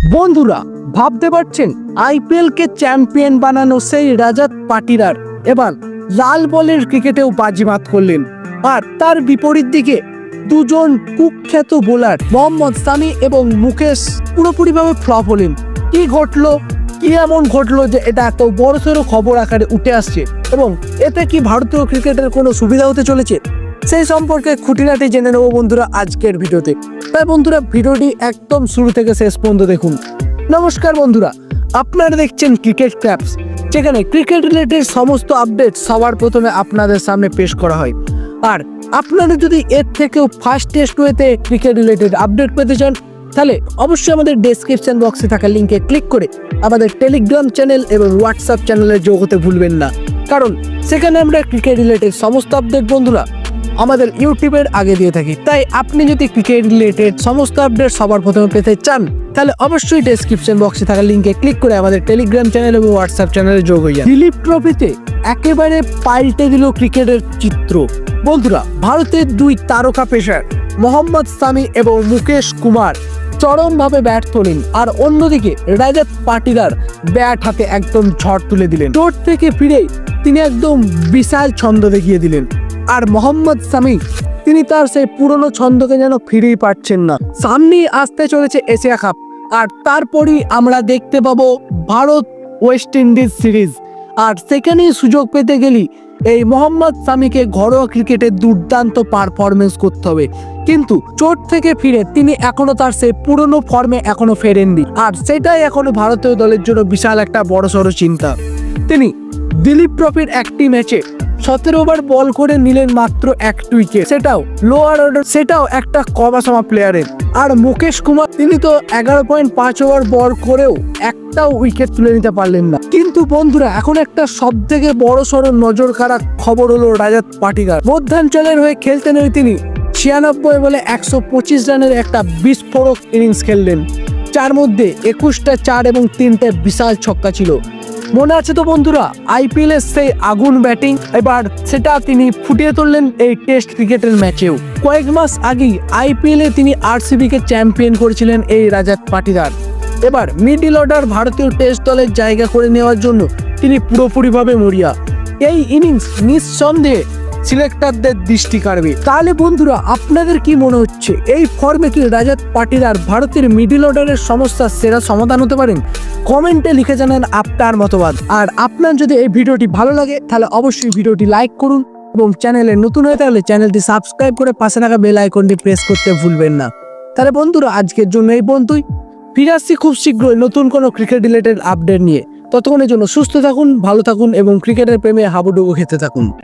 বন্ধুরা, ভাবতে পারছেন আইপিএল কে চ্যাম্পিয়ন বানানো সেই রাজাত পাটিদার এবার লাল বলের ক্রিকেটেও বাজিমাত করলেন। আর তার বিপরীত দিকে দুজন কুখ্যাত বোলার মোহাম্মদ সামি এবং মুকেশ পুরোপুরিভাবে ফ্লপ হলেন। কি ঘটলো, কি এমন ঘটলো যে এটা এত বড়সড় খবর আকারে উঠে আসছে, এবং এতে কি ভারতীয় ক্রিকেটের কোনো সুবিধা হতে চলেছে সেই সম্পর্কে খুঁটিনাটি জেনে নেব বন্ধুরা আজকের ভিডিওতে। তাই বন্ধুরা, ভিডিওটি একদম শুরু থেকে শেষ পর্যন্ত দেখুন। নমস্কার বন্ধুরা, আপনারা দেখছেন ক্রিকেট ক্র্যাপস, যেখানে ক্রিকেট রিলেটেড সমস্ত আপডেট সবার প্রথমে আপনাদের সামনে পেশ করা হয়। আর আপনারা যদি এর থেকেও ফাস্টেস্ট ওয়েতে ক্রিকেট রিলেটেড আপডেট পেতে চান, তাহলে অবশ্যই আমাদের ডেসক্রিপশন বক্সে থাকা লিঙ্কে ক্লিক করে আমাদের টেলিগ্রাম চ্যানেল এবং হোয়াটসঅ্যাপ চ্যানেলে যোগ হতে ভুলবেন না, কারণ সেখানে আমরা ক্রিকেট রিলেটেড সমস্ত আপডেট বন্ধুরা আমাদের ইউটিউবের আগে দিয়ে থাকি। তাই আপনি যদি ক্রিকেট রিলেটেড সমস্ত আপডেট সবার প্রথমে পেতে চান, তাহলে অবশ্যই ডেসক্রিপশন বক্সে থাকা লিঙ্কে ক্লিক করে আমাদের টেলিগ্রাম চ্যানেল এবং হোয়াটসঅ্যাপ চ্যানেলে যোগ হয়ে যান। দিলীপ ট্রফিতে একেবারে পাল্টে দিল ক্রিকেটের চিত্র। বন্ধুরা, ভারতের দুই তারকা পেসার মোহাম্মদ সামি এবং মুকেশ কুমার চরমভাবে ব্যাট তোলেন, আর অন্যদিকে রাজাত পাটিদার ব্যাট হাতে একদম ঝড় তুলে দিলেন। চোট থেকে ফিরে তিনি একদম বিশাল ছন্দ দেখিয়ে দিলেন। আর মোহাম্মদ সামি তিনি তার সেই পুরনো ছন্দকে যেন ফিরেই পাচ্ছেন না। সামনেই আসতে চলেছে এশিয়া কাপ, আর তারপরই আমরা দেখতে পাবো ভারত ওয়েস্ট ইন্ডিজ সিরিজ। আর সেখানেই সুযোগ পেতে গেলে এই মোহাম্মদ সামিকে ঘরোয়া ক্রিকেটে দুর্দান্ত পারফরমেন্স করতে হবে, কিন্তু চোট থেকে ফিরে তিনি এখনো তার সেই পুরনো ফর্মে এখনো ফেরেননি। আর সেটাই এখনো ভারতীয় দলের জন্য বিশাল একটা বড়সড় চিন্তা। তিনি দিলীপ ট্রফির একটি ম্যাচে 17 ওভার বল করে নিলেন মাত্র 1 উইকেট, সেটাও লোয়ার অর্ডার, সেটাও একটা কমাসমা প্লেয়ারের। আর মুকেশ কুমার তিনি তো 11.5 ওভার বল করেও একটাও উইকেট তুলে নিতে পারলেন না। কিন্তু বন্ধুরা, এখন একটা সব থেকে বড় সড়ো নজর কাড়া খবর হলো রাজাত পাটিদার মধ্যাঞ্চলের হয়ে খেলতে নেমে তিনি 96 বলে 125 রানের একটা বিস্ফোরক ইনিংস খেললেন, যার মধ্যে 21টা 4 এবং 3টে বিশাল ছক্কা ছিল। মনে আছে তো বন্ধুরা, আইপিএল এর সেই আগুন ব্যাটিং এবার সেটা তিনি ফুটিয়ে তুললেন এই টেস্ট ক্রিকেটের ম্যাচেও। কয়েক মাস আগেই আইপিএল এ তিনি আরসিবি কে চ্যাম্পিয়ন করেছিলেন এই রাজাত পাটিদার। এবার মিডল অর্ডার ভারতীয় টেস্ট দলের জায়গা করে নেওয়ার জন্য তিনি পুরোপুরিভাবে মরিয়া। এই ইনিংস নিঃসন্দেহে সিলেক্টরদের দৃষ্টি কাড়বে। তাহলে বন্ধুরা, আপনাদের কি মনে হচ্ছে, এই ফর্মে কি রাজাত পাটিদার ভারতের মিডল অর্ডারের সমস্যার সেরা সমাধান হতে পারেন? কমেন্টে লিখে জানান আপনার মতবাদ। আর আপনার যদি এই ভিডিওটি ভালো লাগে, তাহলে অবশ্যই ভিডিওটি লাইক করুন, এবং চ্যানেলে নতুন হয়ে থাকলে চ্যানেলটি সাবস্ক্রাইব করে পাশে থাকা বেল আইকনটি প্রেস করতে ভুলবেন না। তাহলে বন্ধুরা, আজকের জন্য এই পর্যন্তই। ফিরে আসছি খুব শীঘ্রই নতুন কোনো ক্রিকেট রিলেটেড আপডেট নিয়ে। ততক্ষণের জন্য সুস্থ থাকুন, ভালো থাকুন এবং ক্রিকেটের প্রেমে হাবুডুবু খেতে থাকুন।